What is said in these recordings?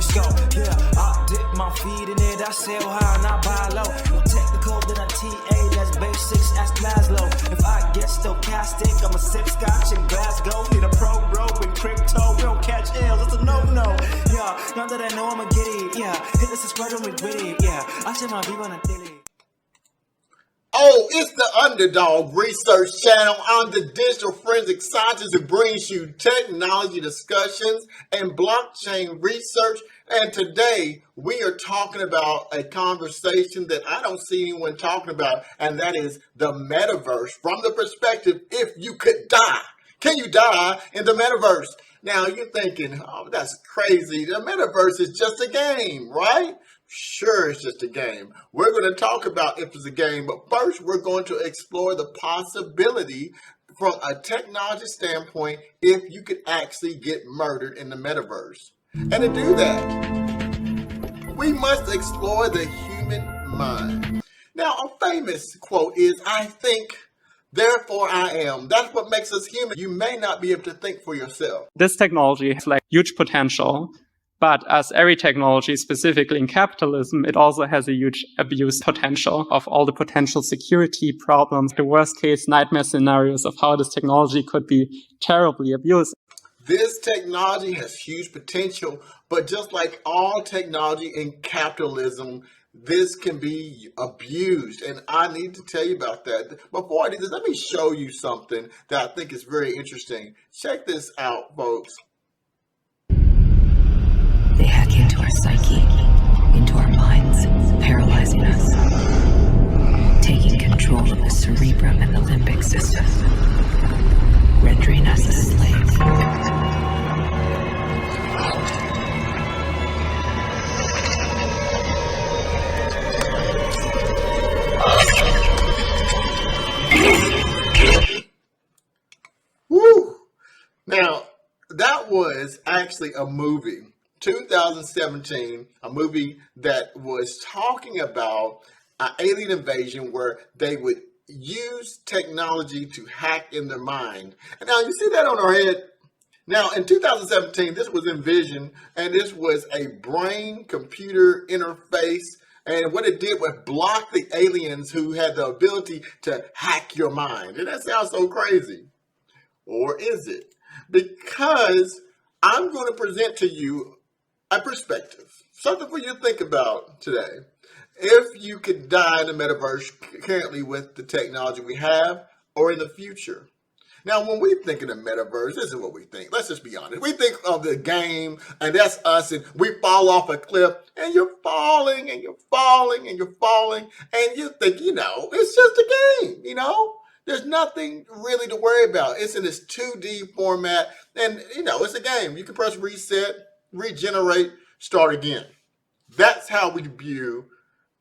let's go. Yeah, I dip my feet in it, I sell high and I buy low. No technical, then I TA, that's basics, ask Maslow. If I get stochastic, I'ma sip scotch in Glasgow. Need a pro bro in crypto, we don't catch L's, it's a no-no. Yeah, now that I know I'ma get it, yeah. Hit the subscribe when we with it, yeah. I share my view on a daily. Oh, it's the Underdog Research Channel. I'm the digital forensic scientist who brings you technology discussions and blockchain research. And today we are talking about a conversation that I don't see anyone talking about, and that is the metaverse from the perspective, if you could die. Can you die in the metaverse? Now you're thinking, oh, that's crazy. The metaverse is just a game, right? Sure, it's just a game. We're going to talk about if it's a game, but first we're going to explore the possibility from a technology standpoint if you could actually get murdered in the metaverse. And to do that, we must explore the human mind. Now, a famous quote is, I think, therefore I am. That's what makes us human. You may not be able to think for yourself. This technology has huge potential. But as every technology, specifically in capitalism, it also has a huge abuse potential of all the potential security problems, the worst case nightmare scenarios of how this technology could be terribly abused. This technology has huge potential, but just like all technology in capitalism, this can be abused. And I need to tell you about that. Before I do this, let me show you something that I think is very interesting. Check this out, folks. They hack into our psyche, into our minds, paralyzing us, taking control of the cerebrum and the limbic system, rendering us a slave. Woo! Now, that was actually a movie. 2017, a movie that was talking about an alien invasion where they would use technology to hack in their mind. And now you see that on our head. Now in 2017, this was envisioned, and this was a brain-computer interface. And what it did was block the aliens who had the ability to hack your mind. And that sounds so crazy. Or is it? Because I'm going to present to you a perspective, something for you to think about today. If you could die in the metaverse currently with the technology we have, or in the future. Now, when we think of the metaverse, this is what we think. Let's just be honest. We think of the game, and that's us, and we fall off a cliff, and you're falling, and you're falling, and you're falling, and you think, it's just a game, There's nothing really to worry about. It's in this 2D format, and, it's a game. You can press reset, regenerate, start again. That's how we view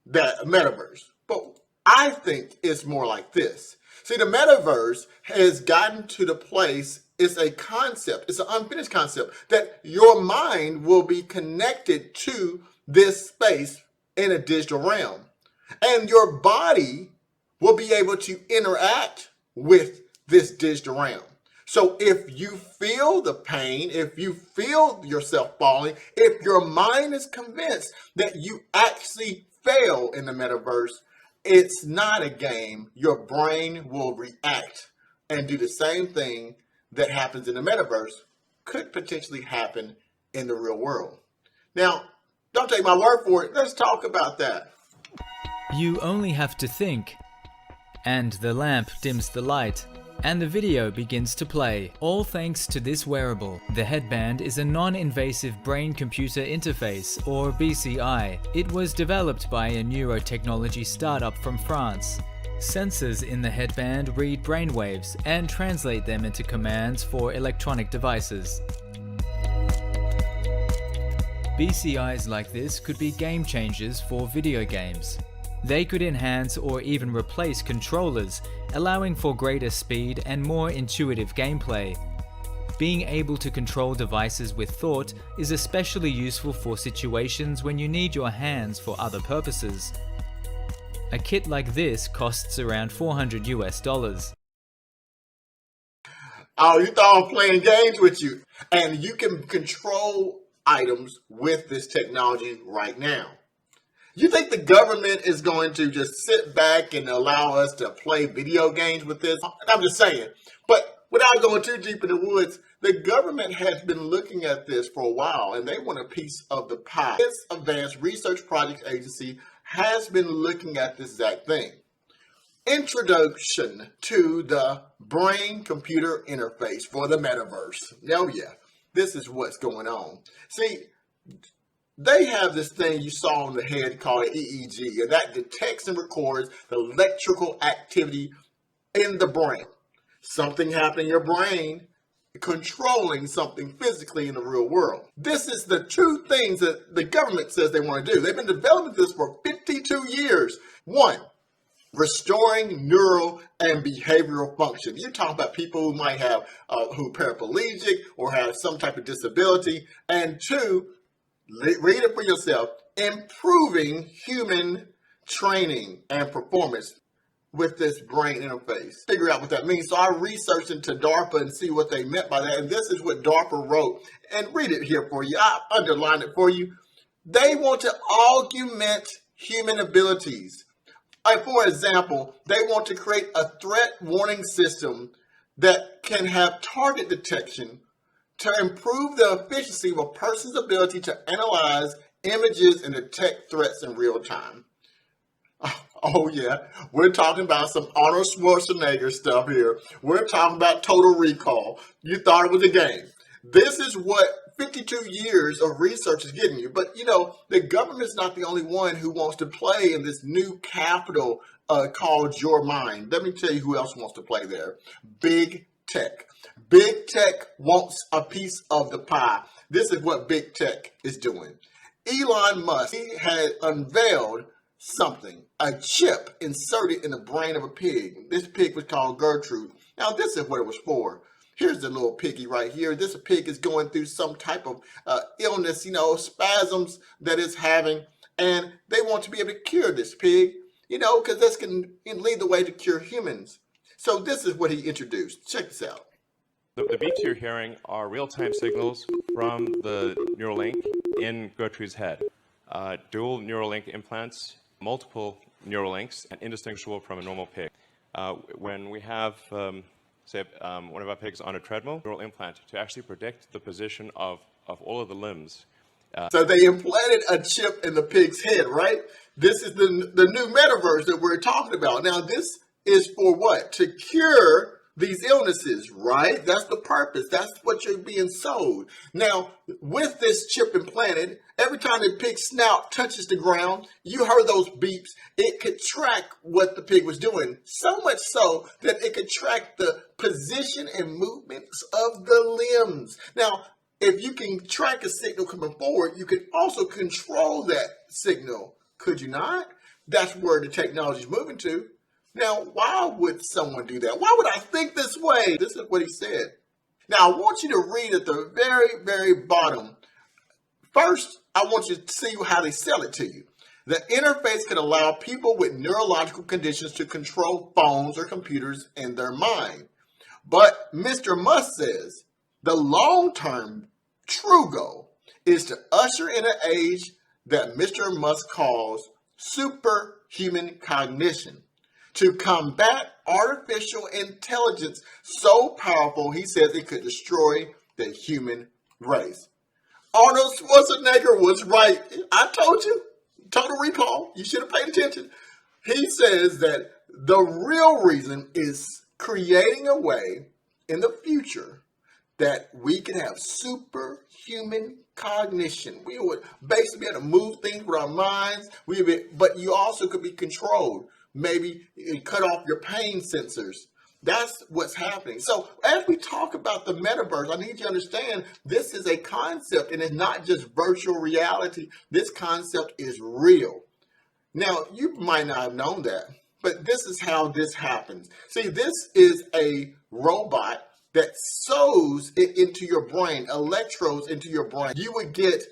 that metaverse. But I think it's more like this. See, the metaverse has gotten to the place, it's a concept, it's an unfinished concept, that your mind will be connected to this space in a digital realm. And your body will be able to interact with this digital realm. So if you feel the pain, if you feel yourself falling, if your mind is convinced that you actually fail in the metaverse, it's not a game. Your brain will react and do the same thing that happens in the metaverse could potentially happen in the real world. Now, don't take my word for it. Let's talk about that. You only have to think, and the lamp dims the light, and the video begins to play, all thanks to this wearable. The headband is a non-invasive brain-computer interface, or BCI. It was developed by a neurotechnology startup from France. Sensors in the headband read brainwaves and translate them into commands for electronic devices. BCIs like this could be game changers for video games. They could enhance or even replace controllers, allowing for greater speed and more intuitive gameplay. Being able to control devices with thought is especially useful for situations when you need your hands for other purposes. A kit like this costs around $400 US. Oh, you thought I was playing games with you. And you can control items with this technology right now. You think the government is going to just sit back and allow us to play video games with this? I'm just saying. But without going too deep in the woods, the government has been looking at this for a while, and they want a piece of the pie. This Advanced Research Projects Agency has been looking at this exact thing. Introduction to the brain-computer interface for the metaverse. Oh yeah, this is what's going on. See, they have this thing you saw on the head called an EEG, and that detects and records the electrical activity in the brain. Something happened in your brain controlling something physically in the real world. This is the two things that the government says they want to do. They've been developing this for 52 years. One, restoring neural and behavioral function. You're talking about people who might have, who are paraplegic or have some type of disability. And two, read it for yourself, improving human training and performance with this brain interface. Figure out what that means. So I researched into DARPA and see what they meant by that. And this is what DARPA wrote. And read it here for you. I underlined it for you. They want to augment human abilities. For example, they want to create a threat warning system that can have target detection to improve the efficiency of a person's ability to analyze images and detect threats in real time. Oh yeah, we're talking about some Arnold Schwarzenegger stuff here. We're talking about Total Recall. You thought it was a game. This is what 52 years of research is getting you. But you know, the government's not the only one who wants to play in this new capital called your mind. Let me tell you who else wants to play there. Big tech. Big tech wants a piece of the pie. This is what big tech is doing. Elon Musk, he had unveiled something, a chip inserted in the brain of a pig. This pig was called Gertrude. Now this is what it was for. Here's the little piggy right here. This pig is going through some type of illness, you know, spasms that it's having. And they want to be able to cure this pig, you know, because this can lead the way to cure humans. So this is what he introduced. Check this out. The beeps you're hearing are real-time signals from the neural link in Gertrude's head. Dual neural link implants, multiple neural links, and indistinguishable from a normal pig. When we have, say, one of our pigs on a treadmill, neural implant to actually predict the position of all of the limbs. So they implanted a chip in the pig's head, right? This is the new metaverse that we're talking about. Now, this is for what? To cure these illnesses, right? That's the purpose. That's what you're being sold. Now, with this chip implanted, every time the pig's snout touches the ground, you heard those beeps. It could track what the pig was doing. So much so that it could track the position and movements of the limbs. Now, if you can track a signal coming forward, you can also control that signal. Could you not? That's where the technology is moving to. Now, why would someone do that? Why would I think this way? This is what he said. Now, I want you to read at the very, very bottom. First, I want you to see how they sell it to you. The interface can allow people with neurological conditions to control phones or computers in their mind. But Mr. Musk says the long-term true goal is to usher in an age that Mr. Musk calls superhuman cognition, to combat artificial intelligence so powerful, he says it could destroy the human race. Arnold Schwarzenegger was right. I told you, Total Recall, you should have paid attention. He says that the real reason is creating a way in the future that we can have superhuman cognition. We would basically be able to move things with our minds, but you also could be controlled. Maybe cut off your pain sensors. That's what's happening. So as we talk about the metaverse, I need you to understand this is a concept and it's not just virtual reality. This concept is real. Now, you might not have known that, but this is how this happens. See, this is a robot that sews it into your brain, electrodes into your brain. You would get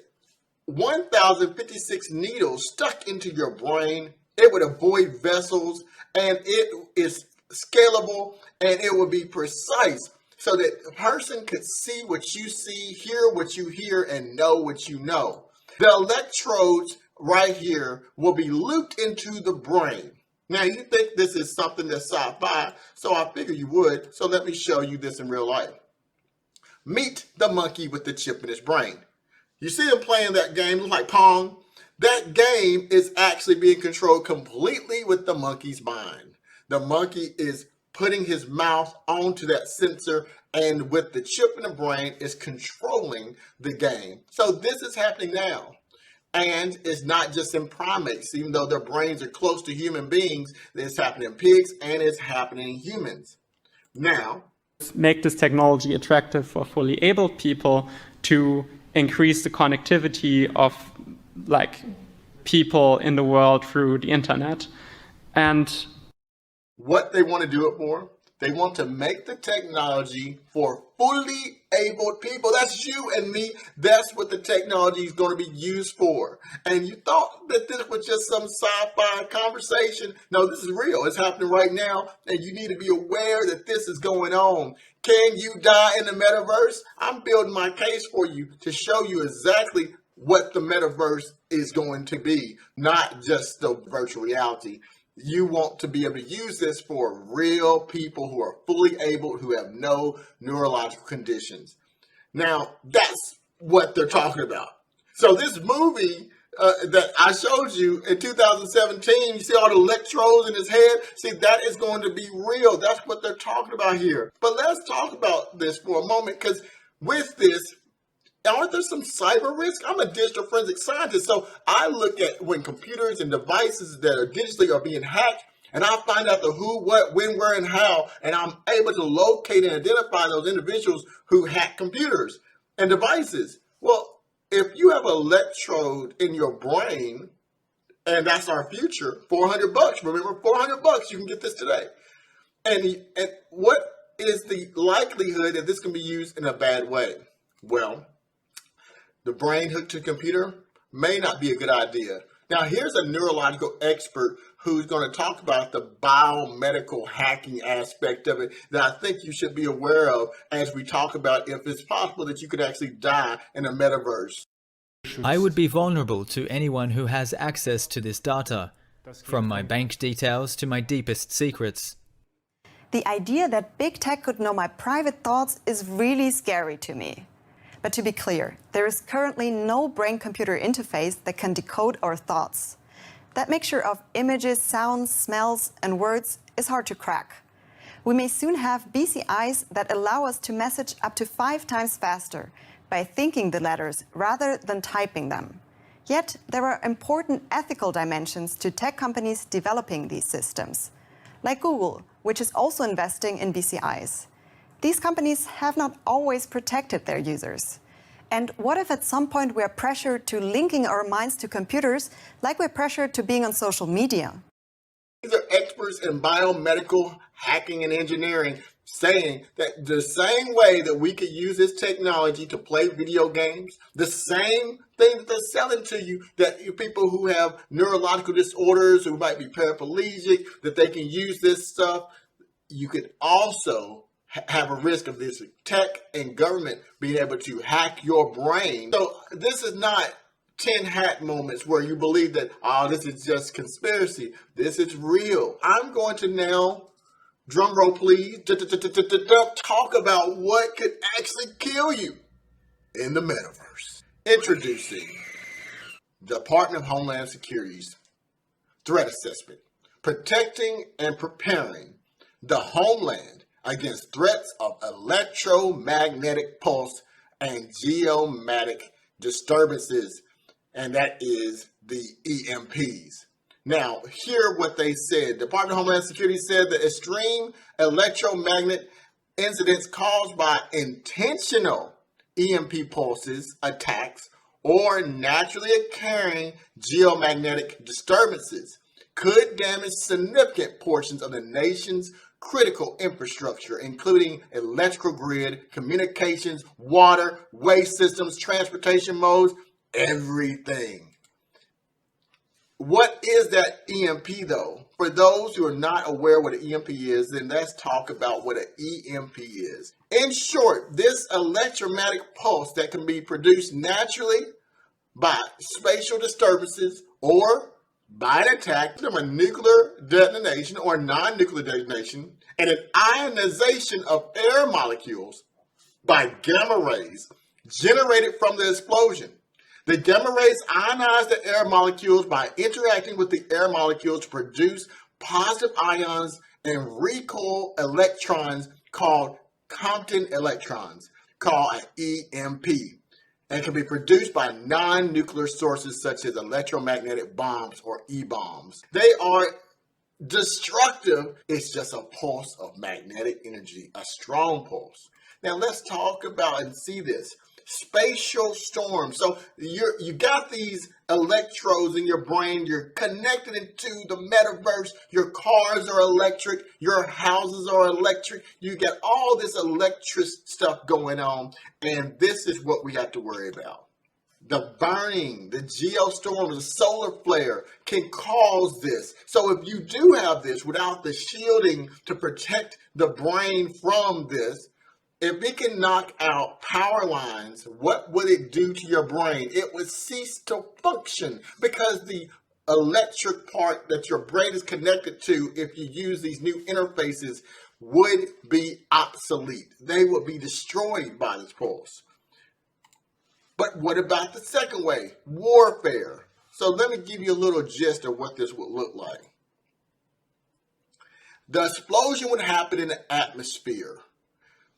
1,056 needles stuck into your brain. It would avoid vessels, and it is scalable, and it would be precise. so that a person could see what you see, hear what you hear, and know what you know. The electrodes right here will be looped into the brain. Now, you think this is something that's sci-fi, so I figure you would. So let me show you this in real life. Meet the monkey with the chip in his brain. You see him playing that game, looks like Pong. That game is actually being controlled completely with the monkey's mind. The monkey is putting his mouth onto that sensor, and with the chip in the brain is controlling the game. So this is happening now. And it's not just in primates, even though their brains are close to human beings. It's happening in pigs and it's happening in humans. Now, make this technology attractive for fully abled people to increase the connectivity of like people in the world through the internet. And what they want to do it for, they want to make the technology for fully abled people. That's you and me. That's what the technology is going to be used for. And you thought that this was just some sci-fi conversation. No, this is real. It's happening right now. And you need to be aware that this is going on. Can you die in the metaverse? I'm building my case for you to show you exactly what the metaverse is going to be, not just the virtual reality. You want to be able to use this for real people who are fully able, who have no neurological conditions. Now, that's what they're talking about. So this movie that I showed you in 2017, you see all the electrodes in his head? See, that is going to be real. That's what they're talking about here. But let's talk about this for a moment, because with this, aren't there some cyber risk? I'm a digital forensic scientist, so I look at when computers and devices that are digitally are being hacked, and I find out the who, what, when, where, and how, and I'm able to locate and identify those individuals who hack computers and devices. Well, if you have an electrode in your brain, and that's our future, $400. Remember, $400, you can get this today. And what is the likelihood that this can be used in a bad way? Well, the brain hooked to the computer may not be a good idea. Now, here's a neurological expert who's going to talk about the biomedical hacking aspect of it that I think you should be aware of as we talk about if it's possible that you could actually die in a metaverse. I would be vulnerable to anyone who has access to this data, from my bank details to my deepest secrets. The idea that big tech could know my private thoughts is really scary to me. But to be clear, there is currently no brain-computer interface that can decode our thoughts. That mixture of images, sounds, smells, and words is hard to crack. We may soon have BCIs that allow us to message up to 5 times faster by thinking the letters rather than typing them. Yet, there are important ethical dimensions to tech companies developing these systems, like Google, which is also investing in BCIs. These companies have not always protected their users. And what if at some point we're pressured to linking our minds to computers like we're pressured to being on social media? These are experts in biomedical hacking and engineering saying that the same way that we could use this technology to play video games, the same thing that they're selling to you, that people who have neurological disorders, who might be paraplegic, that they can use this stuff, you could also have a risk of this tech and government being able to hack your brain. So this is not tin hat moments where you believe that, oh, this is just conspiracy. This is real. I'm going to now, drum roll please, talk about what could actually kill you in the metaverse. Introducing Department of Homeland Security's threat assessment, protecting and preparing the homeland against threats of electromagnetic pulse and geomagnetic disturbances, and that is the EMPs. Now, hear what they said. Department of Homeland Security said that extreme electromagnetic incidents caused by intentional EMP pulses, attacks, or naturally occurring geomagnetic disturbances could damage significant portions of the nation's critical infrastructure, including electrical grid, communications, water, waste systems, transportation modes, everything. What is that EMP though? For those who are not aware what an EMP is, then let's talk about what an EMP is. In short, this electromagnetic pulse that can be produced naturally by spatial disturbances or by an attack from a nuclear detonation or non-nuclear detonation and an ionization of air molecules by gamma rays generated from the explosion. The gamma rays ionize the air molecules by interacting with the air molecules to produce positive ions and recoil electrons called Compton electrons, called an EMP, and can be produced by non-nuclear sources such as electromagnetic bombs or E-bombs. They are destructive. It's just a pulse of magnetic energy, a strong pulse. Now let's talk about and see this. Spatial storm. So you got these electrodes in your brain. You're connected into the metaverse. Your cars are electric. Your houses are electric. You got all this electric stuff going on. And this is what we have to worry about. The burning, the geostorm, the solar flare can cause this. So if you do have this without the shielding to protect the brain from this, if it can knock out power lines, what would it do to your brain? It would cease to function because the electric part that your brain is connected to, if you use these new interfaces, would be obsolete. They would be destroyed by this pulse. But what about the second way? Warfare. So let me give you a little gist of what this would look like. The explosion would happen in the atmosphere,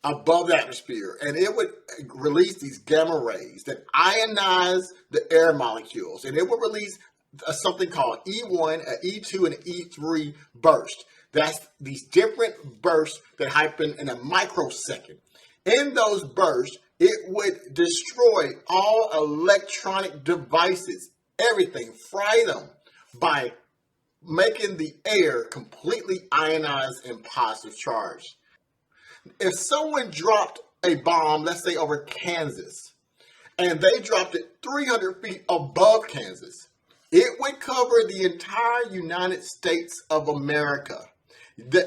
above the atmosphere, and it would release these gamma rays that ionize the air molecules, and it would release something called E1, an E2, and an E3 burst. That's these different bursts that happen in a microsecond. In those bursts, it would destroy all electronic devices, everything, fry them by making the air completely ionized and positive charged. If someone dropped a bomb, let's say over Kansas, and they dropped it 300 feet above Kansas, it would cover the entire United States of America.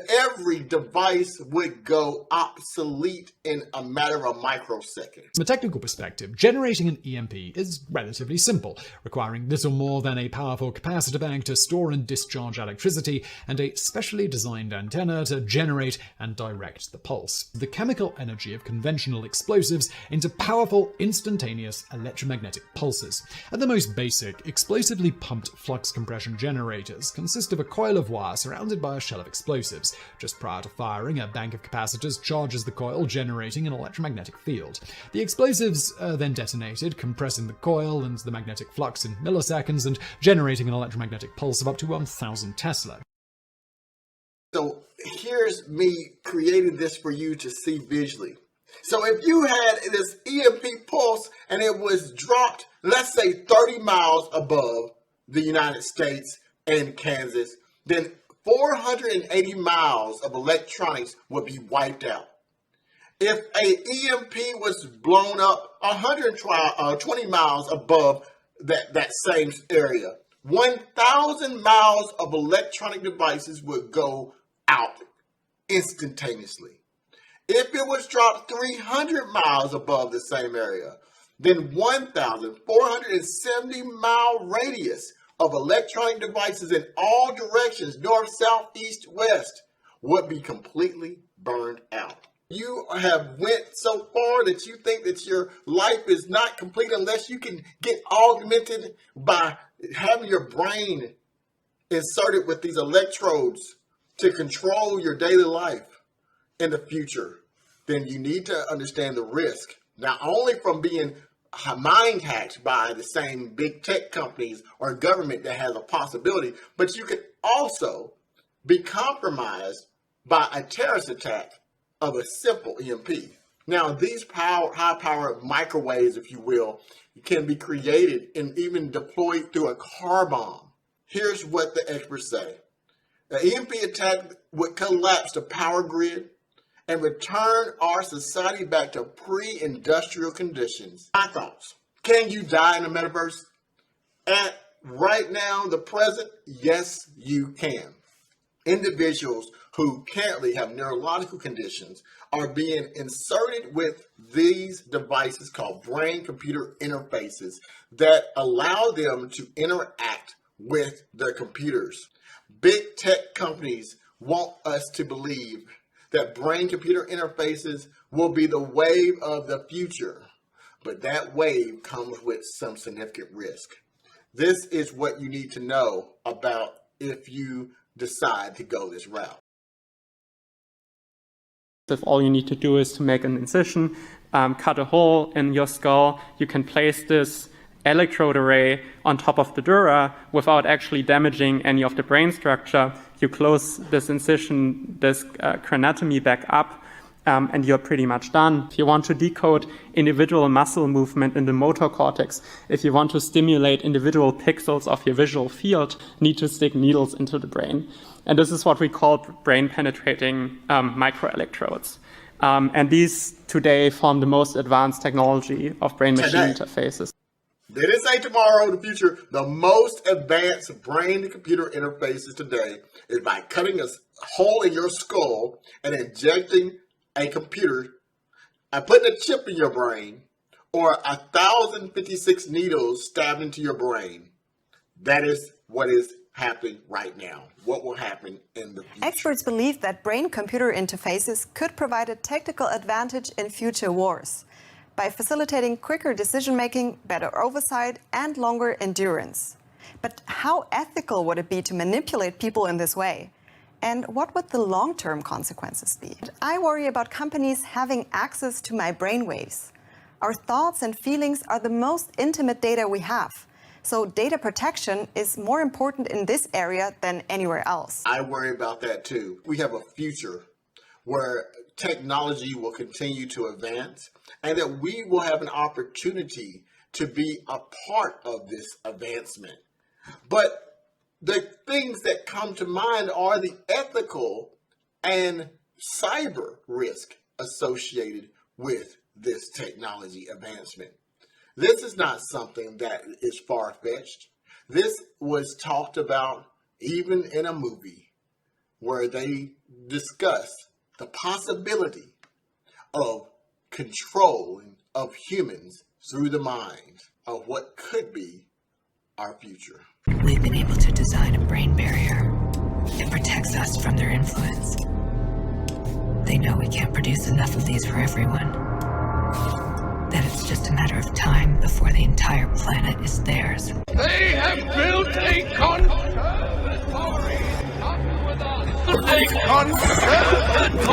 Every device would go obsolete in a matter of microseconds. From a technical perspective, generating an EMP is relatively simple, requiring little more than a powerful capacitor bank to store and discharge electricity and a specially designed antenna to generate and direct the pulse. The chemical energy of conventional explosives into powerful, instantaneous electromagnetic pulses. At the most basic, explosively pumped flux compression generators consist of a coil of wire surrounded by a shell of explosives. Just prior to firing, a bank of capacitors charges the coil, generating an electromagnetic field. The explosives are then detonated, compressing the coil and the magnetic flux in milliseconds and generating an electromagnetic pulse of up to 1,000 Tesla. So here's me creating this for you to see visually. So if you had this EMP pulse and it was dropped, let's say 30 miles above the United States and Kansas, then 480 miles of electronics would be wiped out. If a EMP was blown up 120 miles above that same area, 1,000 miles of electronic devices would go out instantaneously. If it was dropped 300 miles above the same area, then 1,470 mile radius of electronic devices in all directions, north, south, east, west, would be completely burned out. You have went so far that you think that your life is not complete unless you can get augmented by having your brain inserted with these electrodes to control your daily life in the future. Then you need to understand the risk, not only from being mind hacked by the same big tech companies or government that has a possibility, but you could also be compromised by a terrorist attack of a simple EMP. Now, these high power microwaves, if you will, can be created and even deployed through a car bomb. Here's what the experts say. An EMP attack would collapse the power grid and return our society back to pre-industrial conditions. My thoughts. Can you die in the metaverse? At right now, the present, yes, you can. Individuals who currently have neurological conditions are being inserted with these devices called brain-computer interfaces that allow them to interact with their computers. Big tech companies want us to believe that brain-computer interfaces will be the wave of the future, but that wave comes with some significant risk. This is what you need to know about if you decide to go this route. If all you need to do is to make an incision, cut a hole in your skull, you can place this electrode array on top of the dura without actually damaging any of the brain structure. You close this incision, this craniotomy back up, and you're pretty much done. If you want to decode individual muscle movement in the motor cortex, if you want to stimulate individual pixels of your visual field, you need to stick needles into the brain. And this is what we call brain-penetrating microelectrodes. And these today form the most advanced technology of brain-machine interfaces. They didn't say tomorrow, the future. The most advanced brain-to-computer interfaces today is by cutting a hole in your skull and injecting a computer, putting a chip in your brain, or 1,056 needles stabbed into your brain. That is what is happening right now. What will happen in the future? Experts believe that brain-computer interfaces could provide a technical advantage in future wars by facilitating quicker decision-making, better oversight, and longer endurance. But how ethical would it be to manipulate people in this way? And what would the long-term consequences be? I worry about companies having access to my brainwaves. Our thoughts and feelings are the most intimate data we have. So data protection is more important in this area than anywhere else. I worry about that too. We have a future where technology will continue to advance and that we will have an opportunity to be a part of this advancement. But the things that come to mind are the ethical and cyber risk associated with this technology advancement. This is not something that is far-fetched. This was talked about even in a movie where they discuss the possibility of control of humans through the mind of what could be our future. We've been able to design a brain barrier that protects us from their influence. They know we can't produce enough of these for everyone. That it's just a matter of time before the entire planet is theirs. They have built a conservatory! Come with us! A conservatory!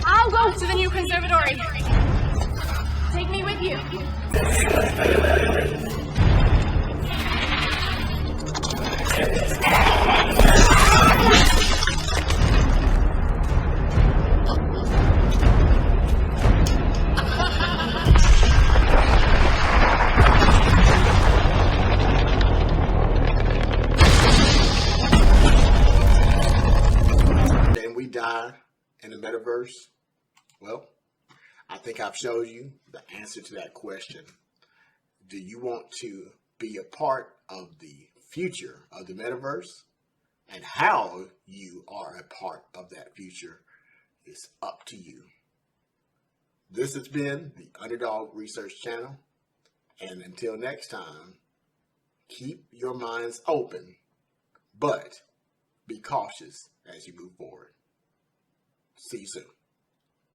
I'll go to the new conservatory. Take me with you. And we die in the metaverse? Well, I think I've showed you the answer to that question. Do you want to be a part of the future of the metaverse? And how you are a part of that future is up to you. This has been the Underdog Research Channel. And until next time, keep your minds open, but be cautious as you move forward. See you soon.